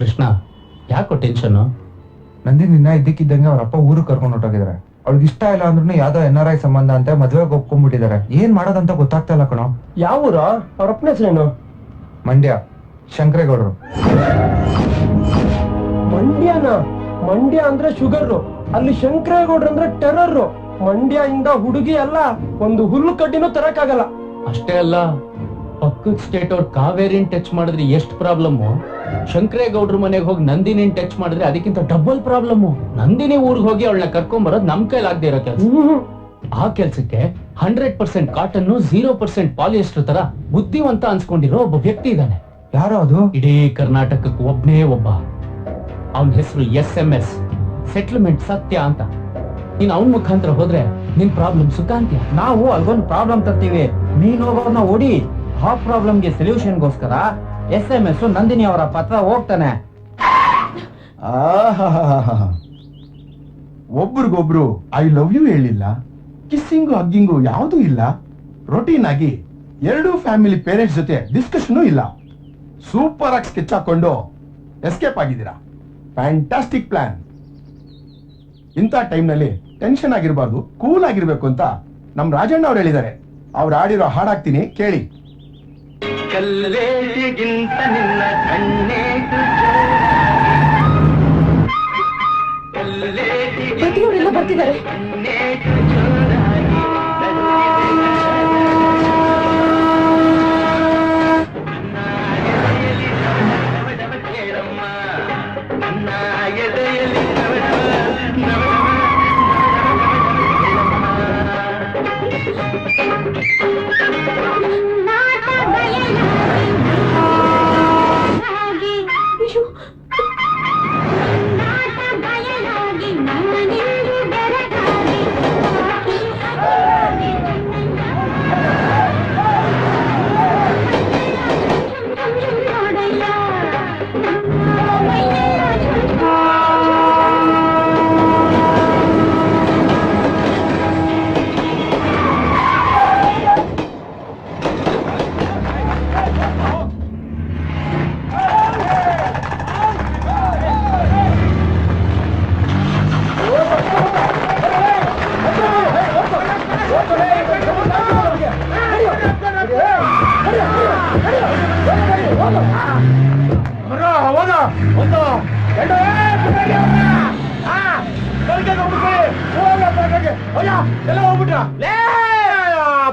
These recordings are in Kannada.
ಕೃಷ್ಣ, ಯಾಕೋ ಟೆನ್ಷನ್? ನಂದಿನ ಇದ್ದಕ್ಕಿದ್ದಂಗೆ ಅವ್ರಪ್ಪ ಊರಿಗೆ ಕರ್ಕೊಂಡು ಹೊಟ್ಟೋಗಿದ್ದಾರೆ. ಅವ್ಳಿಗೆ ಇಷ್ಟ ಇಲ್ಲ ಅಂದ್ರೂ ಯಾವ್ದೋ NRI ಸಂಬಂಧ ಅಂತ ಮದ್ವೆಗೆ ಒಪ್ಕೊಂಡ್ಬಿಟ್ಟಿದ್ದಾರೆ. ಏನ್ ಮಾಡೋದಂತ ಗೊತ್ತಾಗ್ತಾ ಇಲ್ಲ ಕಣೋ. ಯಾವ ಊರ? ಅವ್ರ ಅಪ್ಪನ ಹೆಸರೇನು? ಮಂಡ್ಯ, ಶಂಕರೇಗೌಡರು. ಮಂಡ್ಯನ? ಮಂಡ್ಯ ಅಂದ್ರೆ ಶುಗರ್, ಅಲ್ಲಿ ಶಂಕರೇಗೌಡ್ರು ಅಂದ್ರೆ ಟೆರರ್. ಮಂಡ್ಯ ಇಂದ ಹುಡುಗಿ ಅಲ್ಲ, ಒಂದು ಹುಲ್ಲು ಕಡ್ಡಿನೂ ತರಕಾಗಲ್ಲ. ಅಷ್ಟೇ ಅಲ್ಲ, ಪಕ್ಕದ ಸ್ಟೇಟ್ ಅವ್ರು ಕಾವೇರಿನ್ ಟಚ್ ಮಾಡಿದ್ರೆ ಎಷ್ಟು ಪ್ರಾಬ್ಲಮ್, ಶಂಕರೇಗೌಡ್ರ ಮನೆಗೆ ಹೋಗಿ ನಂದಿನಿನ್ ಟಚ್ ಮಾಡಿದ್ರೆ ಅದಕ್ಕಿಂತ ಡಬಲ್ ಪ್ರಾಬ್ಲಮ್. ನಂದಿನಿ ಊರಿಗೆ ಹೋಗಿ ಅವಳನ್ನ ಕರ್ಕೊಂಡ್ ಬರೋದು ನಮ್ ಕೈಲಾಗದೆ ಇರೋ ಕೆಲಸ. ಆ ಕೆಲ್ಸಕ್ಕೆ 100% ಕಾಟನ್ 0% ಪಾಲಿಯಸ್ಟರ್ ತರ ಬುದ್ಧಿವಂತ ಅನ್ಸ್ಕೊಂಡಿರೋ ಒಬ್ಬ ವ್ಯಕ್ತಿ ಇದ್ದಾನೆ. ಯಾರೋ ಅದು? ಇಡೀ ಕರ್ನಾಟಕಕ್ಕೆ ಒಬ್ನೇ ಒಬ್ಬ. ಅವನ ಹೆಸರು SMS, ಸೆಟ್ಲ್ಮೆಂಟ್ ಸತ್ಯ ಅಂತ. ನೀನ್ ಅವನ್ ಮುಖಾಂತರ ಹೋದ್ರೆ ನಿನ್ ಪ್ರಾಬ್ಲಮ್ ಸುಖ ಅಂತೀಯ. ನಾವು ಅಲ್ಗೊಂದು ಪ್ರಾಬ್ಲಮ್ ತರ್ತೀವಿ, ನೀನ್ ಹೋಗೋರ್ನ ಓಡಿ. ಆ ಪ್ರಾಬ್ಲಮ್ಗೆ ಸೊಲ್ಯೂಷನ್ಗೋಸ್ಕರ SMS ನಂದಿನಿ ಅವರ ಪತ್ರ ಹೋಗ್ತಾನೆ. ಒಬ್ರಿಗೊಬ್ರು ಐ ಲವ್ ಯು ಹೇಳಿಲ್ಲ, ಕಿಸ್ಸಿಂಗು ಹಗ್ಗಿಂಗು ಯಾವುದೂ ಇಲ್ಲ. ರೊಟೀನ್ ಆಗಿ ಎರಡೂ ಫ್ಯಾಮಿಲಿ ಪೇರೆಂಟ್ಸ್ ಜೊತೆ ಡಿಸ್ಕಷನ್ ಇಲ್ಲ. ಸೂಪರ್ ಆಗಿ ಸ್ಕೆಚ್ ಹಾಕೊಂಡು ಎಸ್ಕೇಪ್ ಆಗಿದ್ದೀರಾ. Fantastic plan. ಇಂಥ ಟೈಮ್ನಲ್ಲಿ ಟೆನ್ಷನ್ ಆಗಿರಬಾರ್ದು, ಕೂಲ್ ಆಗಿರ್ಬೇಕು ಅಂತ ನಮ್ ರಾಜಣ್ಣ ಅವ್ರು ಹೇಳಿದ್ದಾರೆ. ಅವ್ರು ಆಡಿರೋ ಹಾಡಾಗ್ತೀನಿ ಕೇಳಿ. ಕಲ್ಲೇಟಿಗಿಂತ ನಿನ್ನ ಕಣ್ಣೇಟು ಪ್ರತಿಯೊಬ್ಬರೆಲ್ಲ ಬರ್ತಿದ್ದಾರೆ.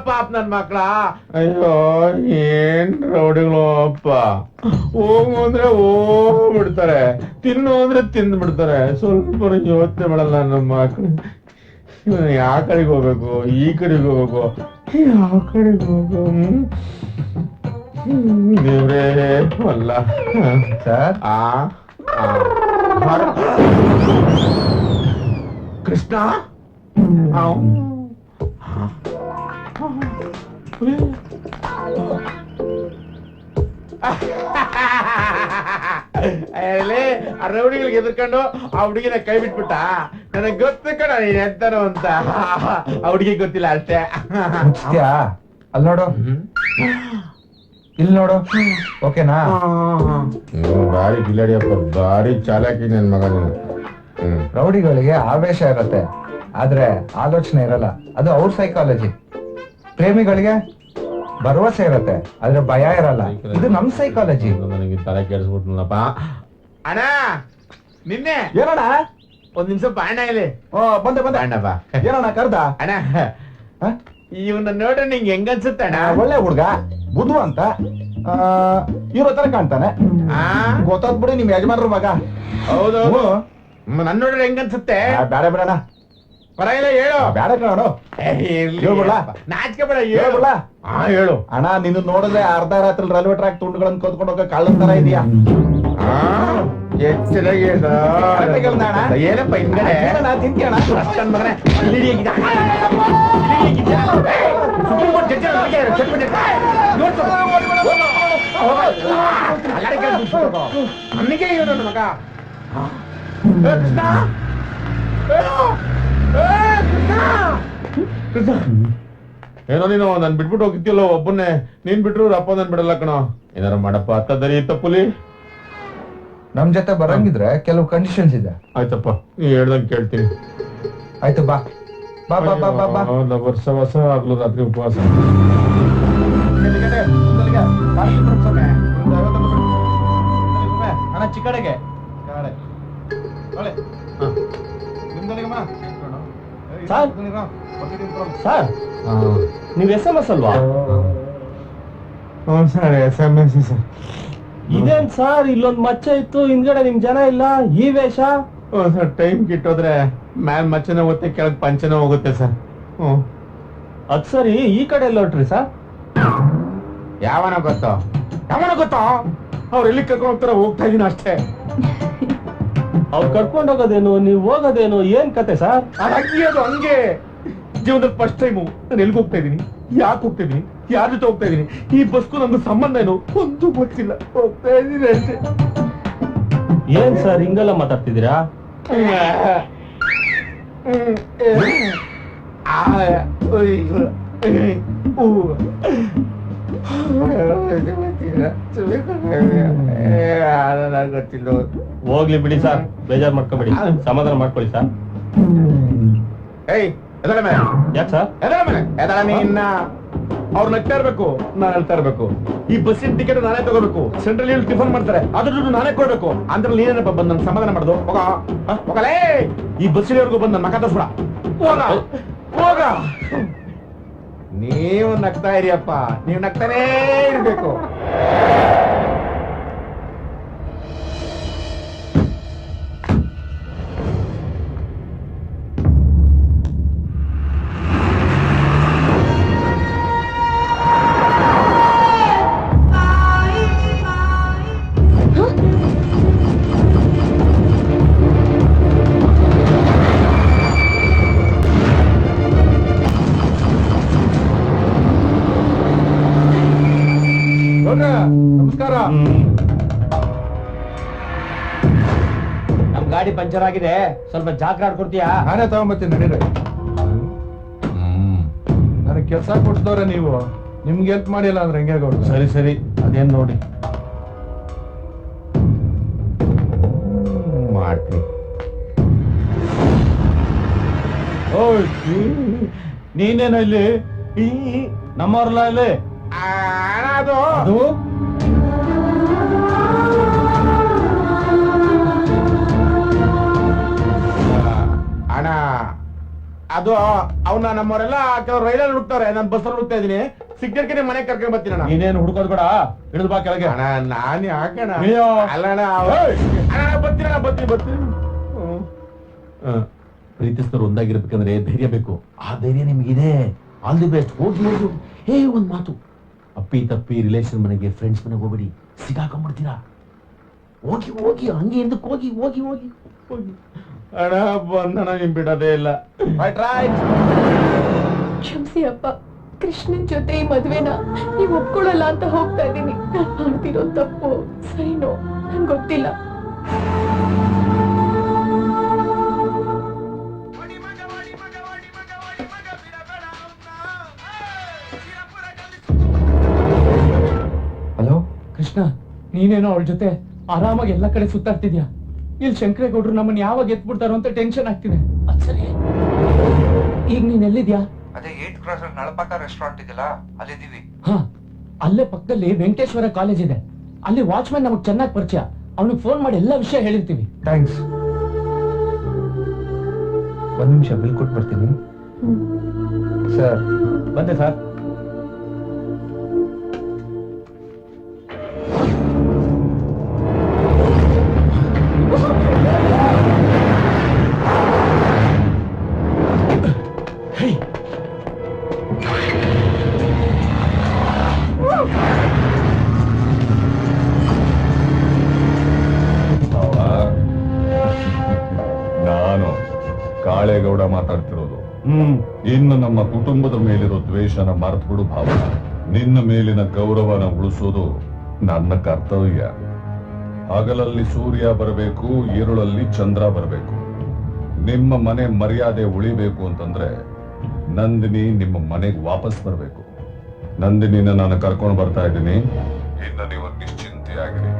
ಪಾಪ ನನ್ ಮಕ್ಳ, ಅಯ್ಯೋ ಏನ್ ರೌಡಿಗಳು ಅಪ್ಪ. ಹೋಗು ಅಂದ್ರೆ ಹೋಗ್ಬಿಡ್ತಾರೆ, ತಿನ್ನು ಅಂದ್ರೆ ತಿಂದು ಬಿಡ್ತಾರೆ. ಸ್ವಲ್ಪ ಯೋಚನೆ ಮಾಡಲ್ಲ ನಮ್ಮ ಮಕ್ಳು. ಯಾವ ಕಡೆಗೆ ಹೋಗ್ಬೇಕು, ಈ ಕಡೆಗೆ ಹೋಗ್ಬೇಕು, ಯಾವ ಕಡೆಗೆ ಹೋಗ್ಬೇಕು, ದೇವ್ರೇ ಅಲ್ಲ. ಸರ್, ಕೃಷ್ಣ ಆ ರೌಡಿಗಳಿಗೆ ಎದ್ಕೊಂಡು ಆ ಹುಡುಗಿನ ಕೈ ಬಿಟ್ಬಿಟ್ಟ. ನನಗ್ ಗೊತ್ತು ಕಣ ನೀನ್ ಎಂತಾನೋ ಅಂತ. ಆ ಹುಡುಗಿ ಗೊತ್ತಿಲ್ಲ ಅಷ್ಟೇ. ಮುಚ್ತ್ಯಾ? ಅಲ್ಲಿ ನೋಡು, ಇಲ್ಲಿ ನೋಡು. ಓಕೆನಾ? ಬಾರಿ ಕಿಲಾಡಿಯಪ್ಪ, ಬಾರಿ ಚಾಲಾಕಿ ನನ್ ಮಗ ನೀನು. ರೌಡಿಗಳಿಗೆ ಆವೇಶ ಇರತ್ತೆ, ಆದ್ರೆ ಆಲೋಚನೆ ಇರಲ್ಲ. ಅದು ಅವ್ರ ಸೈಕಾಲಜಿ. ಪ್ರೇಮಿಗಳಿಗೆ ಭರವಸೆ ಇರತ್ತೆ, ಆದ್ರೆ ಭಯ ಇರಲ್ಲ. ಇದು ನಮ್ ಸೈಕಾಲಜಿ. ನನಗೆ ತಲೆ ಕೆಡಿಸ್ಬಿಟ್ನಪ್ಪ. ಅಣ್ಣ ನಿನ್ನೆ ಏನಣ್ಣ? ಒಂದ್ ನಿಮಿಷ ಬಾಣ ಇಲ್ಲಿ. ಬಂದೆ ಬಂದೆ. ಅಣ್ಣಪ್ಪ ಏನಣ್ಣ ಕರ್ದ? ಅಣ್ಣ ಇವನ್ನ ನೋಡ್ರೆ ನಿಂಗೆ ಹೆಂಗ ಅನ್ಸುತ್ತೆ ಅಣ್ಣ? ಒಳ್ಳೆ ಹುಡ್ಗ, ಬುದ್ಧು ಅಂತ ಇರೋ ತರ ಕಾಣ್ತಾನೆ. ಗೊತ್ತಾದ್ ಬಿಡಿ ನಿಮ್ ಯಜಮಾನ್ರ ಮಗ. ಹೌದೌದು. ನನ್ ನೋಡ್ರೆ ಹೆಂಗ ಅನ್ಸುತ್ತೆ? ಬೇಡ ಬೇಡಣ, ಪರವಾಗಿಲ್ಲ ಹೇಳು. ಬೇಡ ಕಣ. ಹೇಳ್ಬಿಡ್ಲಾ? ನಾಚಿಕೆ ಬೇಡ, ಹೇಳ್ಬಿಡ್ಲಾ? ಹೇಳು. ಅಣ್ಣ, ನಿನ್ನ ನೋಡಿದ್ರೆ ಅರ್ಧ ರಾತ್ರಿ ರೈಲ್ವೆ ಟ್ರ್ಯಾಕ್ ತುಂಡುಗಳನ್ನ ಕದ್ಕೊಂಡು ಹೋಗೋ ಕಳ್ಳನ್ ತರ ಇದೆಯಾ? ಏನಪ್ಪ ಹಿಂಗಡೆ ತಿಂತೀಯಣ? ಮಗನೇ ನಮಗೆ ಇವನು ಮಗ. ಏನೋ ನೀನು ನನ್ ಬಿಟ್ಬಿಟ್ಟು ಹೋಗಿದ್ಯಲ್ಲೋ ಒಬ್ಬನ್ನೇ. ನೀನ್ ಬಿಟ್ರು ಅಪ್ಪ ನನ್ ಬಿಡಲ್ಲ ಕಣೋ. ಏನಾರ ಮಾಡಪ್ಪ, ತದ್ದರಿ ತಪ್ಪುಲಿ. ನಮ್ ಜೊತೆ ಬರಂಗಿದ್ರೆ ಕೆಲವು ಕಂಡೀಷನ್ಸ್ ಇದೆ. ಆಯ್ತಪ್ಪ, ನೀ ಹೇಳ್ದಂಗೆ ಕೇಳ್ತೀನಿ. ಆಯ್ತು ಬಾ ಬಾ ಬಾ ಬಾ ಬಾ ಬಾ. ವರ್ಷ ವರ್ಷ ಆಗ್ಲು ರಾತ್ರಿ ಉಪವಾಸ. ಅಣ್ಣ ಚಿಕ್ಕಡೆಗೆ ಸರ್ ಸರ್ ನೀವ್ SMS ಅಲ್ವಾ? Sir SMS sir. ಇದೇನ್ ಸರ್ ಇಲ್ಲೊಂದ್ ಮಚ್ಚೆ ಇತ್ತು, ಹಿಂದ್ಗಡೆ ನಿಮ್ ಜನ ಇಲ್ಲ, ಈ ವೇಷ? ಸರ್ ಟೈಮ್ ಕಿಟ್ಟೋದ್ರೆ ಮ್ಯಾಲ್ ಮಚ್ಚನ ಹೋಗುತ್ತೆ, ಕೆಳಗ್ ಪಂಚನ ಹೋಗುತ್ತೆ ಸರ್. ಅದ್ ಸರಿ, ಈ ಕಡೆ ಎಲ್ಲ ಹೊಟ್ರಿ ಸರ್? ಯಾವನ ಗೊತ್ತೋ ಅವ್ರು ಎಲ್ಲಿ ಕರ್ಕೊಂಡು ಹೋಗ್ತಾರ, ಹೋಗ್ತಾ ಇದೀನಿ ಅಷ್ಟೇ. ಅವ್ರು ಕರ್ಕೊಂಡ್ ಹೋಗೋದೇನು, ನೀವ್ ಹೋಗೋದೇನು, ಏನ್ ಕತೆ ಸರ್? ಅದು ಹಂಗೆ ಜೀವನದಲ್ಲಿ ಫಸ್ಟ್ ಟೈಮು ನಾನು ಎಲ್ಲಿಗೆ ಹೋಗ್ತಾ ಇದೀನಿ, ಯಾಕೆ ಹೋಗ್ತಾ ಇದೀನಿ, ಯಾರ ಜೊತೆ ಹೋಗ್ತಾ ಇದೀನಿ, ಈ ಬಸ್ಗೂ ನಮ್ಗೆ ಸಂಬಂಧ ಏನು ಒಂದು ಗೊತ್ತಿಲ್ಲ, ಹೋಗ್ತಾ ಇದೀನಿ ಅಷ್ಟೇ. ಏನ್ ಸರ್ ಹಿಂಗೆಲ್ಲ ಮಾತಾಡ್ತಿದ್ದೀರಾ? ಗೊತ್ತಿಲ್ಲ. ಹೋಗ್ಲಿ ಬಿಡಿ ಸರ್, ಬೇಜಾರ್ ಮಾಡ್ಕೊಬೇಡಿ, ಸಮಾಧಾನ ಮಾಡ್ಕೊಳ್ಳಿ ಸರ್. ಯಾಕೆ ಸರ್? ಅವ್ರು ನಗ್ತಾ ಇರ್ಬೇಕು, ನಾನು ಹೇಳ್ತಾ ಇರ್ಬೇಕು. ಈ ಬಸ್ಸಿನ ಟಿಕೆಟ್ ನಾನೇ ತಗೋಬೇಕು, ಸೆಂಟ್ರಲ್ ಟಿಫನ್ ಮಾಡ್ತಾರೆ, ಅದ್ರ ದುಡ್ಡು ನಾನೇ ಕೊಡ್ಬೇಕು. ಅಂದ್ರೆ ನೀನೇನಪ್ಪ ಬಂದ್ ನನ್ ಸಮಾಧಾನ ಮಾಡೋದು? ಹೋಗಲೇ ಈ ಬಸ್ಸಿನವರೆಗೂ ಬಂದ್ ನನ್ನ ಮಕ ತೋರ್ಸ್ಬಿಡ. ಹೋಗ. ನೀವು ನಗ್ತಾ ಇರಿಯಪ್ಪ, ನೀವು ನಗ್ತಾನೇ ಇರ್ಬೇಕು. ನಮಸ್ಕಾರ. ನಮ್ ಗಾಡಿ ಪಂಚರ್ ಆಗಿದೆ, ಸ್ವಲ್ಪ ಜಾಗ್ರಾಡ್ ಕೊಡ್ತೀಯಾ? ನಾನೇ ತಗೊಂಬತ್ತೀನಿ, ನಡೀರಿ. ನನಗೆ ಕೆಲಸ ಕೊಡ್ದವ್ರೆ ನೀವು, ನಿಮ್ಗೆ ಹೆಲ್ಪ್ ಮಾಡಿಲ್ಲ ಅಂದ್ರೆ ಹೆಂಗೆ ಗೌಡ್ರು? ಸರಿ ಸರಿ, ಅದೇನ್ ನೋಡಿ ಮಾಡ್ತೀನಿ. ನೀನೇನೋ ಇಲ್ಲಿ ನಮ್ಮವ್ರಲ್ಲ ಇಲ್ಲಿ ಅದು ಅಣ್ಣ, ಅದು ಅವನ್ನ ನಮ್ಮವರೆಲ್ಲ ಕೆಲವು ರೈಲಲ್ಲಿ ಹುಡುಕ್ತಾರೆ, ನಾನು ಬಸ್ಸಲ್ಲಿ ಹುಡುಕ್ತಾ ಇದೀನಿ. ಸಿಗ್ನಲ್ಗೆ ಮನೆಗೆ ಕರ್ಕೊಂಡ್ ಬರ್ತೀನಿ ಅಣ್ಣ. ನೀನೇನು ಹುಡುಕೋದ್ ಬೇಡ, ಇಳಿದು ಬಾ ಕೆಳಗೆ. ಅಣ್ಣ ನಾನು ಯಾಕಣ್ಣ? ಅಯ್ಯೋ. ಅಲ್ಲಣ್ಣ ಬರ್ತೀನಿ. ಪ್ರೀತಿಸಿದವರು ಒಂದಾಗಿರ್ಬೇಕಂದ್ರೆ ಧೈರ್ಯ ಬೇಕು. ಆ ಧೈರ್ಯ ನಿಮ್ಗಿದೆ. All the best. ಹೋಗಿ ಹೋಗಿ. ಹೇ, ಒಂದ್ ಮಾತು, ಅಪ್ಪಿ ತಪ್ಪಿ ರಿಲೇಷನ್ ಮನೆಗೆ, ಫ್ರೆಂಡ್ಸ್ ಮನೆಗೆ ಹೋಗ್ಬೇಡಿ, ಸಿಗಾಕೊಂಡ್ಬಿಡ್ತೀರಾ. ಹೋಗಿ ಹೋಗಿ, ಹಂಗೆ ಹಿಂದಕ್ಕೆ ಹೋಗಿ ಹೋಗಿ ಹೋಗಿ ಹೋಗಿ. ಅಣ್ಣ ಬಂದಣ್ಣ, ನಿಮ್ ಬಿಡೋದೇ ಇಲ್ಲ. ಕ್ಷಮಿಸಿ ಅಪ್ಪ, ಕೃಷ್ಣನ್ ಜೊತೆ ಈ ಮದ್ವೆನ ನೀವ್ ಒಪ್ಕೊಳ್ಳಲ್ಲ ಅಂತ ಹೋಗ್ತಾ ಇದ್ದೀನಿ. ನಾನ್ ಮಾಡ್ತಿರೋ ತಪ್ಪು ಸರಿನೋ ನನ್ ಗೊತ್ತಿಲ್ಲ. ಹಲೋ ಕೃಷ್ಣ, ನೀನೇನೋ ಅವಳ ಜೊತೆ ಆರಾಮಾಗಿ ಎಲ್ಲ ಕಡೆ ಸುತ್ತಾಡ್ತಿದ್ಯಾ. ಇಲ್ಲಿ ಶಂಕರೇಗೌಡ್ರು ನಮ್ಮನ್ನ ಯಾವಾಗ ಎತ್ಬಿಡ್ತಾರೋ ಅಂತ ಟೆನ್ಷನ್ ಆಗ್ತಿದೆ. ಅದ್ ಸರಿ, ಈಗ ನೀನ್ ಎಲ್ಲಿದ್ಯಾ? ಅದೇ 8 ಕ್ರಾಸ್ ನಳಪಾಕ ರೆಸ್ಟೋರೆಂಟ್ ಇದೆಯಲ್ಲ, ಅಲ್ಲಿದ್ದೀವಿ. ಹಾ, ಅಲ್ಲೇ ಪಕ್ಕದಲ್ಲಿ ವೆಂಕಟೇಶ್ವರ ಕಾಲೇಜ್ ಇದೆ. ಅಲ್ಲಿ ವಾಚ್ಮನ್ ನಮಗ್ ಚೆನ್ನಾಗಿ ಪರಿಚಯ. ಅವನಿಗೆ ಫೋನ್ ಮಾಡಿ ಎಲ್ಲ ವಿಷಯ ಹೇಳಿರ್ತೀವಿ. ಥ್ಯಾಂಕ್ಸ್. ಒಂದ್ ನಿಮಿಷ ಬಿಲ್ ಕೊಟ್ಟು ಬರ್ತೀನಿ. ಸರ್ ಬಂದೆ ಸರ್. ನಾನು ಕಾಳೇಗೌಡ ಮಾತಾಡ್ತಿರೋದು. ಇನ್ನು ನಮ್ಮ ಕುಟುಂಬದ ಮೇಲಿರೋ ದ್ವೇಷನ ಮರೆತುಬಿಡು ಭಾವ. ನಿನ್ನ ಮೇಲಿನ ಗೌರವನ ಉಳಿಸೋದು ನನ್ನ ಕರ್ತವ್ಯ. ಹಗಲಲ್ಲಿ ಸೂರ್ಯ ಬರಬೇಕು, ഇരുಳಲ್ಲಿ ಚಂದ್ರ ಬರಬೇಕು. ನಿಮ್ಮ ಮನೆ ಮರ್ಯಾದೆ ಉಳಿಬೇಕು ಅಂತಂದ್ರೆ ನಂದಿನಿ ನಿಮ್ಮ ಮನೆಗೆ ವಾಪಸ್ ಬರಬೇಕು. ನಂದಿನಿನ ನಾನು ಕರ್ಕೊಂಡು ಬರ್ತಾ ಇದ್ದೀನಿ. ಇನ್ನು ನೀವು ನಿಶ್ಚಿಂತೆಯಾಗಿರಿ.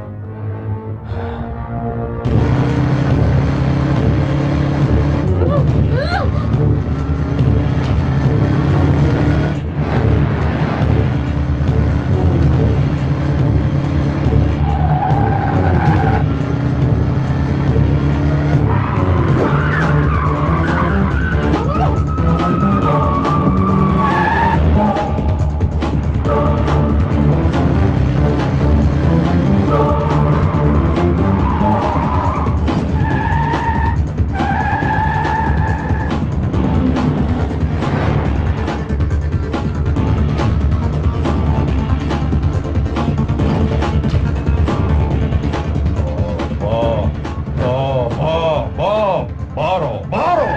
ಬಾರೋ ಬಾರೋ.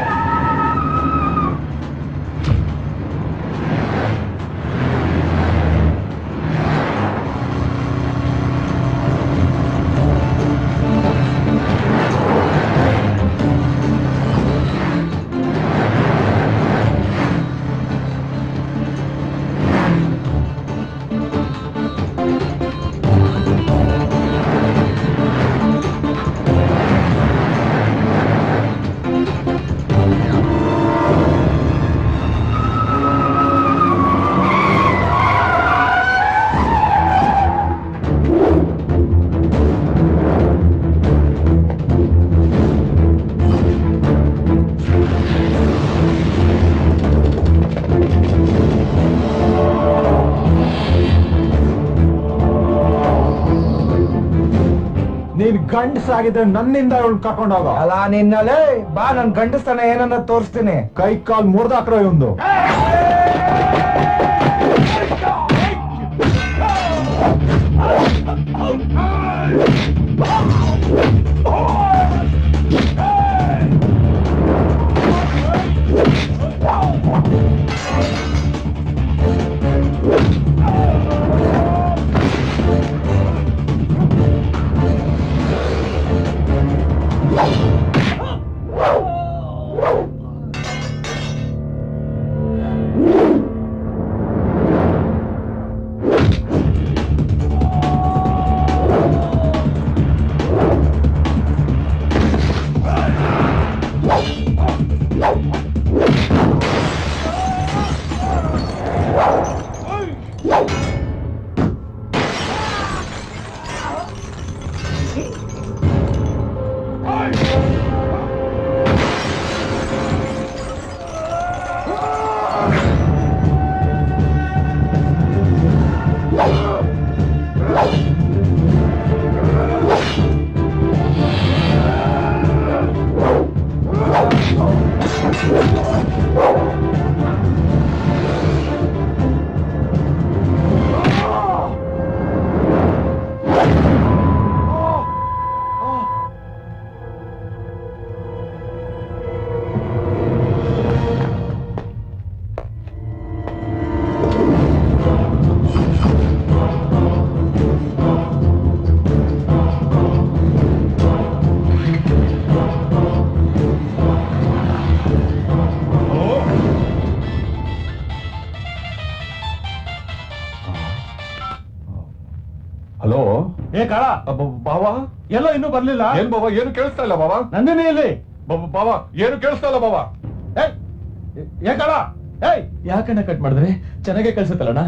ನೀನ್ ಗಂಡಸಾಗಿದ್ರೆ ನನ್ನಿಂದ ಇವಳು ಕರ್ಕೊಂಡು ಹೋಗೋ. ಅಲ್ಲ ನಿನ್ನಲೇ ಬಾ, ನನ್ ಗಂಡಸ್ತನ ಏನನ್ನ ತೋರಿಸ್ತೀನಿ. ಕೈ ಕಾಲ್ ಮುರ್ದಾಕ್ರೋ ಇವಂದು. ಹಲೋ, ಏ ಕಾಳ, ಬಾವಾ ಎಲ್ಲ ಇನ್ನೂ ಬರ್ಲಿಲ್ಲ. ಏನ್ ಬಾವಾ, ಏನು ಕೇಳಿಸ್ತಾ ಇಲ್ಲ ಬಾವಾ. ನಂದಿನಿ ಇಲ್ಲಿ. ಬಾವಾ ಏನು ಕೇಳಿಸ್ತಾ ಇಲ್ಲ ಬಾವಾ. ಏ ಕಾಳ, ಏಯ್ ಯಾಕಣ್ಣ ಕಟ್ ಮಾಡಿದ್ರೆ ಚೆನ್ನಾಗೆ ಕಳ್ಸುತ್ತಲ್ಲಣ್ಣ.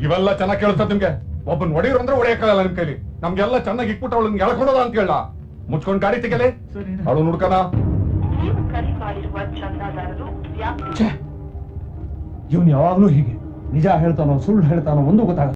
ಇವೆಲ್ಲ ಚೆನ್ನಾಗಿ ಕೇಳಿಸ್ತದ ನಿಮ್ಗೆ. ಒಬ್ಬನ್ ಹೊಡೆಯರು ಅಂದ್ರೆ ಹೊಡೆಯಕ್ಕಾಗಲ್ಲ ನಿಮ್ ಕೈಲಿ. ನಮ್ಗೆಲ್ಲ ಚೆನ್ನಾಗಿ ಇಟ್ಬಿಟ್ಟು ಅವಳನ್ನ ಎಳ್ಕೊಡೋದ ಅಂತ ಹೇಳ. ಮುಚ್ಕೊಂಡ್ ಗಾಡಿ ತೆಗೆಲೆ, ಅವಳು ನುಡ್ಕನ. ಇವನ್ ಯಾವಾಗ್ಲೂ ಹೀಗೆ ನಿಜ ಹೇಳ್ತಾನೋ ಸುಳ್ಳು ಹೇಳ್ತಾನೋ ಒಂದು ಗೊತ್ತಾಗ